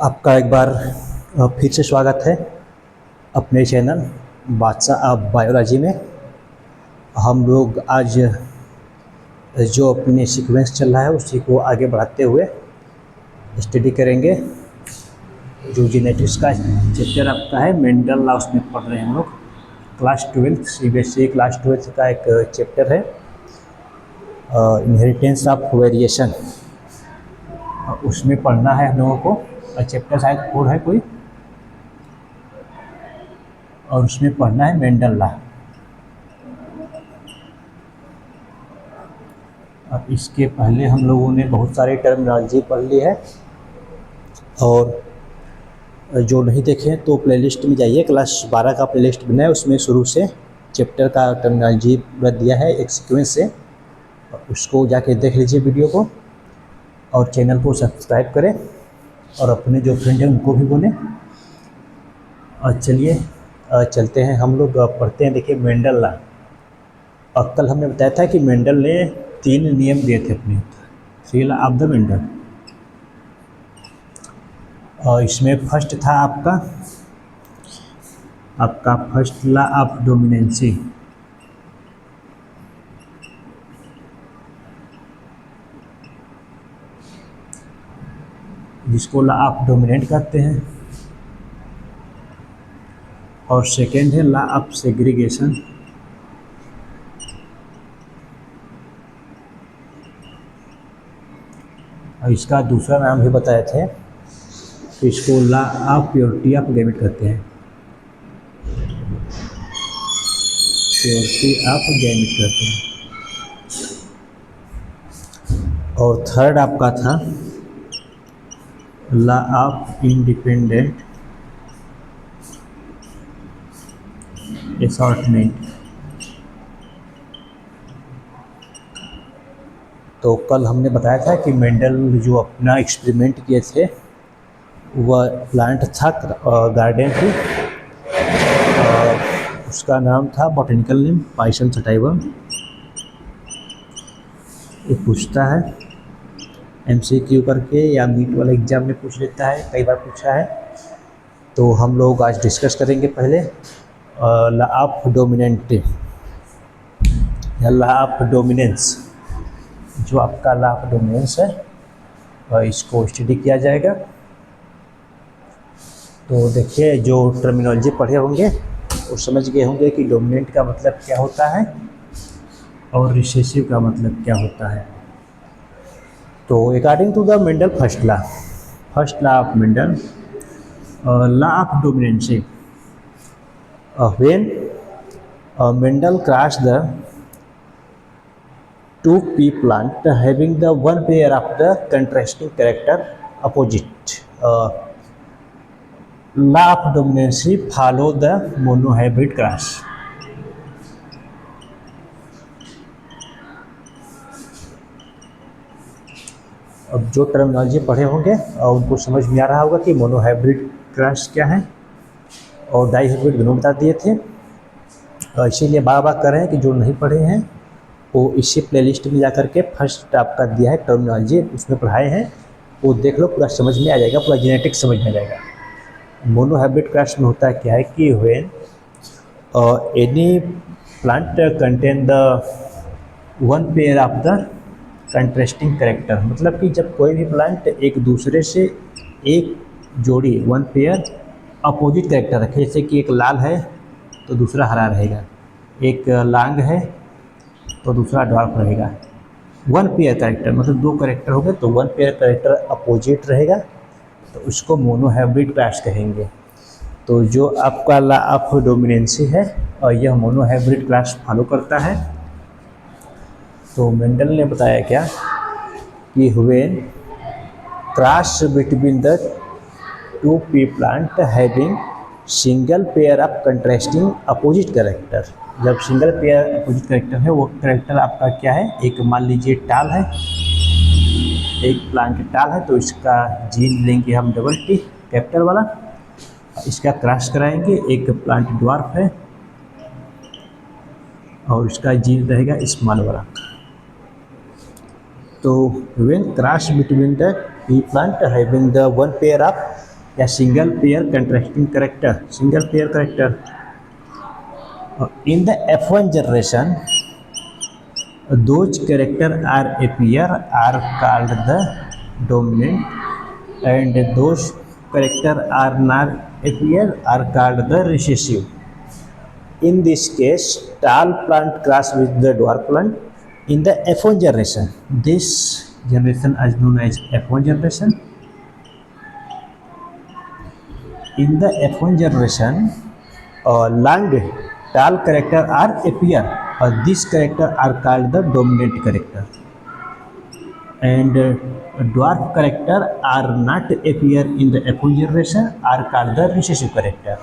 आपका एक बार फिर से स्वागत है अपने चैनल बादशाह ऑफ बायोलॉजी में। हम लोग आज जो अपने सीक्वेंस चल रहा है उसी को आगे बढ़ाते हुए स्टडी करेंगे। जो जेनेटिक्स का चैप्टर आपका है मेंडल लॉ, उसमें पढ़ रहे हैं हम लोग। क्लास 12 CBSE क्लास 12 का एक चैप्टर है इनहेरिटेंस ऑफ वेरिएशन। उसमें पढ़ना है हम लोगों को। चैप्टर शायद 4 है कोई, और उसमें पढ़ना है मेंडल लॉ। अब इसके पहले हम लोगों ने बहुत सारी टर्मिनोलॉजी पढ़ ली है, और जो नहीं देखे तो प्लेलिस्ट में जाइए। क्लास 12 का प्लेलिस्ट बना है, उसमें शुरू से चैप्टर का टर्मिनोलॉजी पूरा दिया है एक सीक्वेंस से। उसको जाके देख लीजिए वीडियो को, और चैनल को सब्सक्राइब करें, और अपने जो फ्रेंड हैं उनको भी बोलें। और चलिए चलते हैं हम लोग पढ़ते हैं। देखिए मेंडल लॉ। और कल हमने बताया था कि मेंडल ने 3 नियम दिए थे अपने, 3 लॉ ऑफ द मेंडल। और इसमें फर्स्ट था आपका फर्स्ट लॉ ऑफ डोमिनेंसी, जिसको लॉ ऑफ डोमिनेंट कहते हैं। और सेकेंड है लॉ ऑफ सेग्रीगेशन, और इसका दूसरा नाम भी बताए थे, तो इसको law of purity of gamete कहते हैं। प्योरिटी ऑफ गैमेट कहते हैं। और थर्ड आपका था लॉ ऑफ इंडिपेंडेंट असॉर्टमेंट। तो कल हमने बताया था कि मेंडल जो अपना एक्सपेरिमेंट किए थे वह प्लांट था, गार्डन थी, उसका नाम था बॉटनिकल नेम पाइसन सटाइवम। ये पूछता है MCQ करके, या नीट वाला एग्जाम में पूछ लेता है, कई बार पूछा है। तो हम लोग आज डिस्कस करेंगे पहले लॉ ऑफ डोमिनेंट या लॉ ऑफ डोमिनेंस। जो आपका लॉ ऑफ डोमिनेंस है इसको स्टडी किया जाएगा। तो देखिए, जो टर्मिनोलॉजी पढ़े होंगे वो समझ गए होंगे कि डोमिनेंट का मतलब क्या होता है और रिसेसिव का मतलब क्या होता है। तो according to the Mendel first law of Mendel, law of dominancy, when Mendel crossed the 2 pea plant having the one pair of the contrasting character opposite, law of dominancy follow the monohybrid cross। अब जो terminology पढ़े होंगे और उनको समझ में आ रहा होगा कि मोनोहाइब्रिड क्रॉस क्या है और डाईहाइब्रिड दोनों बता दिए थे। इसीलिए बार बार कर रहे हैं कि जो नहीं पढ़े हैं वो इसी प्लेलिस्ट में जा कर के फर्स्ट आपका दिया है टर्मिनोलॉजी, उसमें पढ़ाए हैं, वो देख लो, पूरा समझ में आ जाएगा, पूरा जेनेटिक्स समझ में आ जाएगा। मोनोहाइब्रिड क्रॉस में होता है क्या है कि when any plant contain the one pair of the contrasting character, मतलब कि जब कोई भी प्लांट एक दूसरे से एक जोड़ी वन पेयर अपोजिट कैरेक्टर रखे, जैसे कि एक लाल है तो दूसरा हरा रहेगा, एक लांग है तो दूसरा ड्वार्फ रहेगा। वन पेयर कैरेक्टर मतलब 2 कैरेक्टर हो गए, तो वन पेयर कैरेक्टर अपोजिट रहेगा, तो उसको मोनोहाइब्रिड क्रॉस कहेंगे। तो जो आपका लॉ ऑफ डोमिनेंसी है और यह मोनोहाइब्रिड क्रॉस फॉलो करता है। तो मेंडल ने बताया क्या कि when cross between the 2 pea plant having single pair of contrasting opposite character, जब सिंगल पेयर अपोजिट कैरेक्टर है, वो कैरेक्टर आपका क्या है, एक मान लीजिए टाल है, एक प्लांट टाल है, तो इसका जीन लेंगे हम डबल T कैपिटल वाला, इसका क्रॉस कराएंगे। एक प्लांट ड्वार्फ है और इसका जीन रहेगा स्मॉल वाला। तो when cross between the pea plant having the one pair of या single pair contrasting character, single pair character. In the F1 generation those character are appear are called the dominant and those character are not appear are called the recessive. In this case, tall plant cross with the dwarf plant in the F1 generation. This generation is known as F1 generation. In the F1 generation, long tall character are appear. These character are called the dominant character, and dwarf character are not appear in the F1 generation are called the recessive character.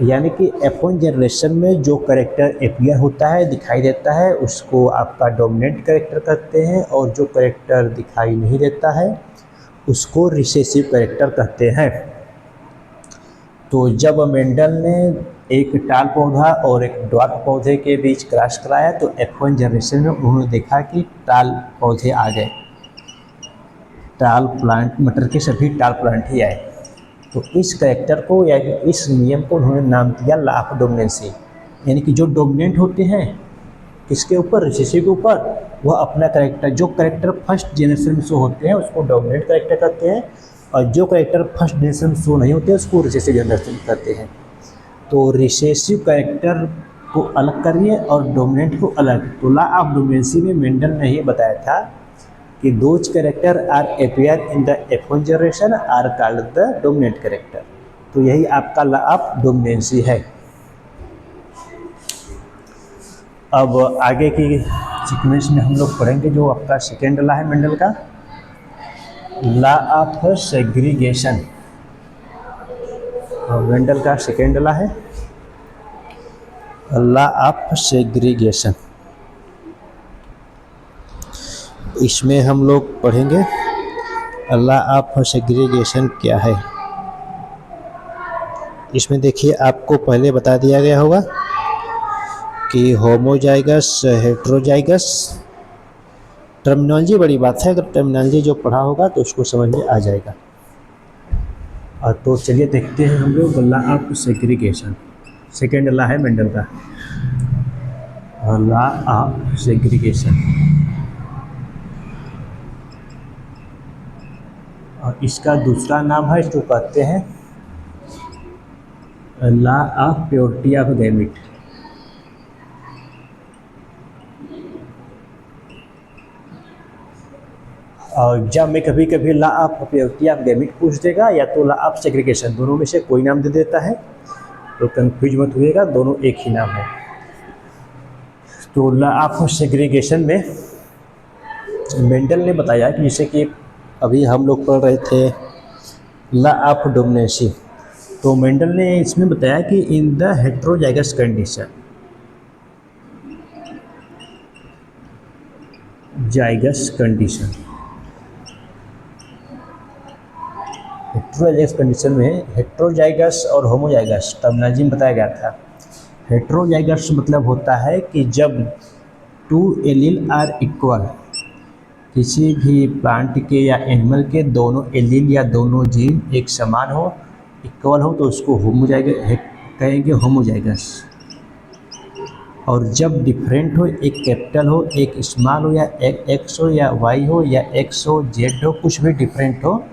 यानी कि F1 generation में जो character appear होता है, दिखाई देता है, उसको आपका डोमिनेंट करेक्टर कहते हैं, और जो करेक्टर दिखाई नहीं देता है उसको रिसेसिव करेक्टर कहते हैं। तो जब मेंडल ने एक टाल पौधा और एक ड्वार्फ पौधे के बीच क्रॉस कराया तो F1 जनरेशन में उन्होंने देखा कि टाल पौधे आ गए, टाल प्लांट, मटर के सभी टाल प्लांट ही आए। तो इस कैरेक्टर को या इस नियम को उन्होंने नाम दिया लॉ ऑफ डोमिनेंसी, यानी कि जो डोमिनेंट होते हैं किसके ऊपर, रिसेसिव के ऊपर, वह अपना कैरेक्टर, जो कैरेक्टर फर्स्ट जनरेशन में शो होते हैं उसको डोमिनेंट कैरेक्टर कहते हैं, और जो कैरेक्टर फर्स्ट जनरेशन में शो नहीं होते उसको रिसेसिव जनरेशन कहते हैं। तो रिसेसिव कैरेक्टर को अलग करिए और डोमिनेंट को अलग। तो लॉ ऑफ डोमिनेंसी में मेंडल ने ये बताया था कि those character are appear in the F1 generation are called the dominant character. तो यही आपका लॉ ऑफ डोमिनेंसी है। अब आगे की सीक्वेंस में हम लोग पढ़ेंगे जो आपका सेकेंड लॉ है मेंडल का, लॉ ऑफ सेग्रीगेशन। मेंडल का सेकेंड लॉ है लॉ ऑफ सेग्रीगेशन। इसमें हम लोग पढ़ेंगे लॉ ऑफ सेग्रीगेशन क्या है। इसमें देखिए आपको पहले बता दिया गया होगा कि होमोजाइगस, हेट्रोजाइगस। टर्मिनोलॉजी बड़ी बात है, अगर टर्मिनोलॉजी जो पढ़ा होगा तो उसको समझ में आ जाएगा। और तो चलिए देखते हैं हम लोग law of segregation. Second law है मेंडल का लॉ ऑफ सेग्रीगेशन, और इसका दूसरा नाम है, इसको कहते हैं law of purity of gamete. और जब मैं कभी कभी law of purity of gamete पूछ देगा या तो लॉ ऑफ सेग्रीगेशन, दोनों में से कोई नाम दे देता है, तो कंफ्यूज मत होइएगा, दोनों एक ही नाम है। तो लॉ ऑफ सेग्रीगेशन में मेंडल ने बताया कि जैसे कि अभी हम लोग पढ़ रहे थे लॉ ऑफ डोमिनेंसी, तो मेंडल ने इसमें बताया कि in the heterozygous condition, zygous condition, heterozygous condition में हेट्रोजाइगस और होमोजाइगस टर्मिनोलॉजी में बताया गया था। हेट्रोजाइगस मतलब होता है कि जब टू एलील आर इक्वल, किसी भी प्लांट के या एनिमल के दोनों एलील या दोनों जीन एक समान हो, इक्वल हो, तो उसको होमोजाइगस कहेंगे, होमोजाइगस। और जब डिफरेंट हो, एक कैपिटल हो, एक स्मॉल हो, या एक एक्स हो या वाई हो या एक्स हो, जेड हो, कुछ भी डिफरेंट हो,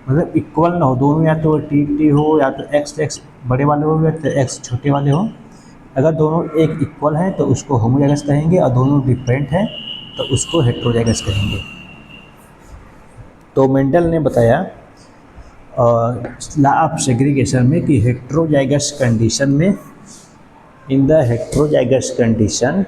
मतलब इक्वल ना हो, दोनों या तो टी हो या तो एक्स बड़े वाले हो या तो एक्स छोटे वाले हो। अगर दोनों एक इक्वल हैं तो उसको होमोजाइगस कहेंगे, और दोनों डिफरेंट हैं तो उसको हेट्रोजाइगस कहेंगे। तो मेंडल ने बताया लॉ ऑफ सेग्रीगेशन में कि हेट्रोजाइगस कंडीशन में, in the heterozygous condition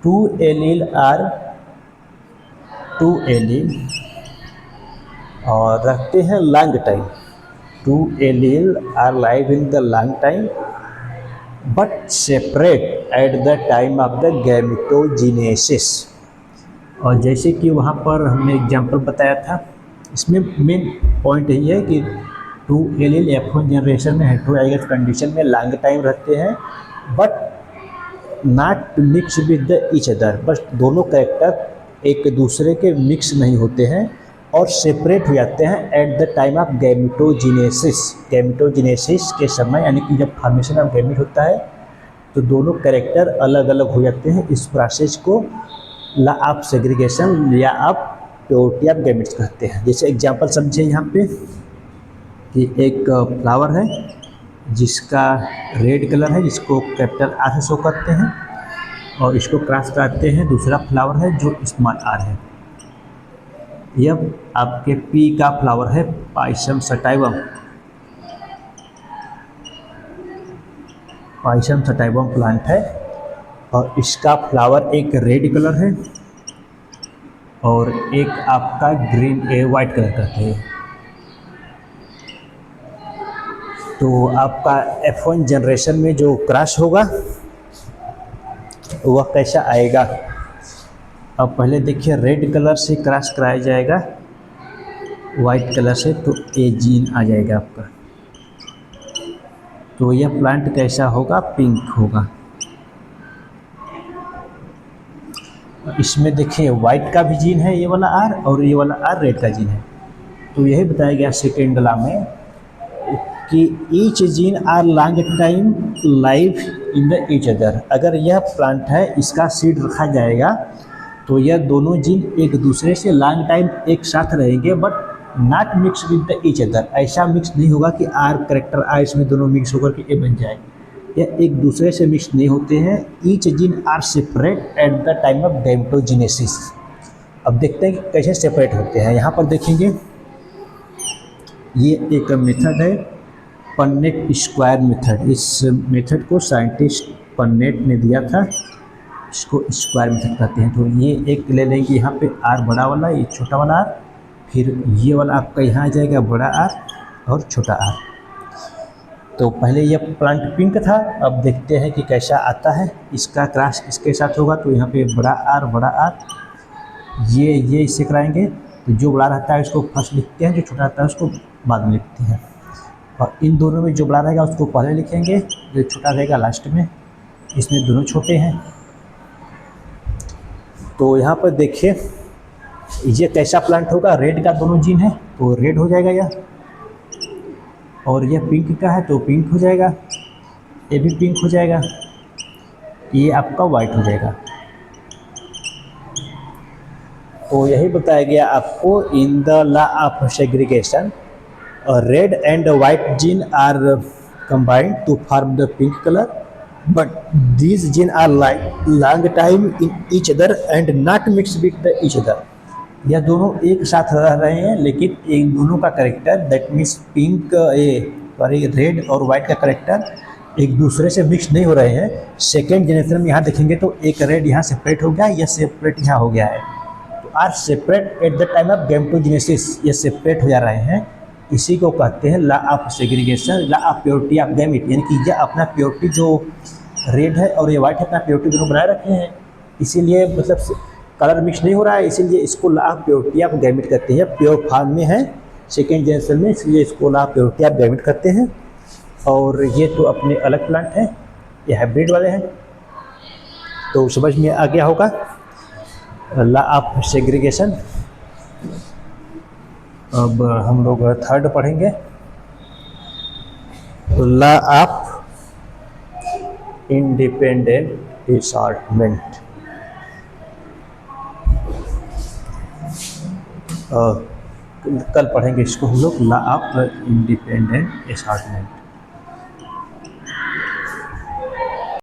two allele और रखते हैं long time, two allele are live in the long time but separate at the time of the gametogenesis. और जैसे कि वहाँ पर हमने एग्जांपल बताया था, इसमें मेन पॉइंट यही है कि टू एलील F1 जनरेशन में हेट्रोजाइगस कंडीशन में लॉन्ग टाइम रहते हैं, but not mix with the each other, बस दोनों कैरेक्टर एक दूसरे के मिक्स नहीं होते हैं और सेपरेट हो जाते हैं eight the time of gametogenesis. Gametogenesis के समय यानी कि जब फॉर्मेशन ऑफ गैमेट होता है तो दोनों कैरेक्टर अलग अलग हो जाते हैं। इस प्रोसेस को लॉ ऑफ सेग्रीगेशन या आप प्योरिटी ऑफ गैमेट्स कहते हैं। जैसे एग्जांपल समझिए यहाँ पे कि एक फ्लावर है जिसका रेड कलर है, जिसको कैपिटल आर से शो करते हैं, और इसको क्रॉस कराते हैं दूसरा फ्लावर है जो स्मॉल आर है। यह आपके पी का फ्लावर है, Pisum sativum. Pisum sativum plant है और इसका फ्लावर एक रेड कलर है और एक आपका ग्रीन वाइट कलर का है। तो आपका F1 जनरेशन में जो क्रॉस होगा वह कैसा आएगा। अब पहले देखिए रेड कलर से क्रॉस कराया जाएगा वाइट कलर से, तो ए जीन आ जाएगा आपका। तो यह प्लांट कैसा होगा, पिंक होगा। इसमें देखिए वाइट का भी जीन है ये वाला आर, और ये वाला आर रेड का जीन है। तो यही बताया गया सेकेंड लॉ में कि each gene are long time life in the each other. अगर यह प्लांट है इसका सीड रखा जाएगा तो यह दोनों जीन एक दूसरे से लॉन्ग टाइम एक साथ रहेंगे, but not mix with the each other. ऐसा मिक्स नहीं होगा कि आर करेक्टर आर इसमें दोनों मिक्स होकर के ए बन जाए। यह एक दूसरे से मिक्स नहीं होते हैं। Each gene are separate at the time of gametogenesis. अब देखते हैं कि कैसे सेपरेट होते हैं। यहाँ पर देखेंगे ये एक मेथड है पन्नेट स्क्वायर मेथड। इस मेथड को साइंटिस्ट पन्नेट ने दिया था, इसको स्क्वायर मेथड कहते हैं। तो ये एक ले लेंगे यहाँ पे आर बड़ा वाला, ये छोटा वाला आर, फिर ये वाला आपका यहाँ आ जाएगा बड़ा आर और छोटा आर। तो पहले ये प्लांट पिंक था, अब देखते हैं कि कैसा आता है। इसका क्रॉस इसके साथ होगा तो यहाँ पे बड़ा आर, ये इससे कराएंगे। तो जो बड़ा रहता है उसको फर्स्ट लिखते हैं, जो छोटा रहता है उसको बाद में लिखते हैं। और इन दोनों में जो बड़ा रहेगा उसको पहले लिखेंगे, जो छोटा रहेगा लास्ट में। इसमें दोनों छोटे हैं। तो यहाँ पर देखिए ये कैसा प्लांट होगा, रेड का दोनों जीन है तो रेड हो जाएगा यह, और यह पिंक का है तो पिंक हो जाएगा, ये भी पिंक हो जाएगा, ये आपका वाइट हो जाएगा। तो यही बताया गया आपको in the law of segregation. Red and white gene are combined to form the pink colour, but these gene are long time in each other and not mix with the each other. यह दोनों एक साथ रह रहे हैं लेकिन इन दोनों का character that means pink red और वाइट का करेक्टर एक दूसरे से मिक्स नहीं हो रहे हैं। सेकेंड जनरेशन में यहाँ देखेंगे तो एक रेड यहाँ सेपरेट हो गया, यह सेपरेट यहाँ हो गया है। तो are separate at the time of gametogenesis, ये सेपरेट हो जा रहे हैं। इसी को कहते हैं law of segregation, law of purity of gamete. यानी कि यह अपना प्योरिटी जो रेड है और ये वाइट है अपना प्योरिटी दोनों बनाए रखे हैं, इसीलिए मतलब कलर मिक्स नहीं हो रहा है, इसीलिए इसको law of purity of gamete कहते हैं। प्योर फॉर्म में है सेकेंड जनरेशन में, इसलिए इसको law of purity of gamete कहते हैं। और ये तो अपने अलग प्लांट हैं, ये हाइब्रिड वाले हैं। तो समझ में आ गया होगा लॉ ऑफ सेग्रीगेशन। अब हम लोग थर्ड पढ़ेंगे, लॉ ऑफ इंडिपेंडेंट असॉर्टमेंट। कल पढ़ेंगे इसको हम लोग, लॉ ऑफ इंडिपेंडेंट असॉर्टमेंट।